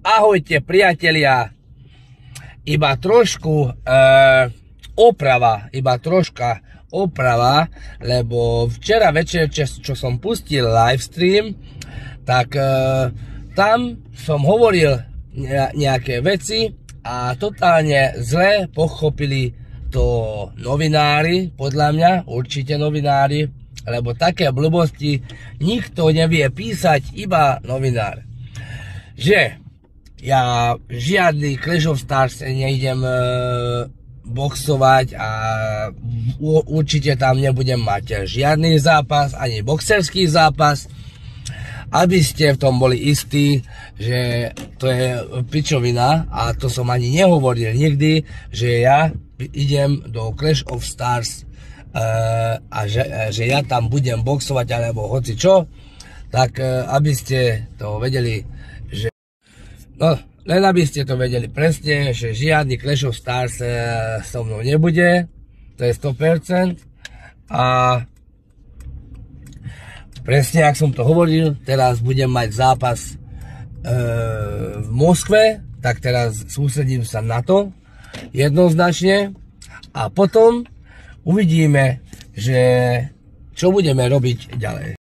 Ahojte priatelia, iba trošku oprava, lebo včera večer, čo som pustil livestream, tak tam som hovoril nejaké veci a totálne zle pochopili to novinári, podľa mňa, určite novinári, lebo také blbosti nikto nevie písať, iba novinár. Že ja žiadny Clash of Stars neidem boxovať a určite tam nebudem mať žiadny zápas, ani boxerský zápas, aby ste v tom boli istí, že to je pičovina a to som ani nehovoril nikdy, že ja idem do Clash of Stars a že ja tam budem boxovať alebo hoci čo, tak aby ste to vedeli, že no, len aby ste to vedeli presne, že žiadny Clash of Stars so mnou nebude, to je 100%. A presne, ak som to hovoril, teraz budem mať zápas v Moskve, tak teraz sústredím sa na to jednoznačne a potom uvidíme, že čo budeme robiť ďalej.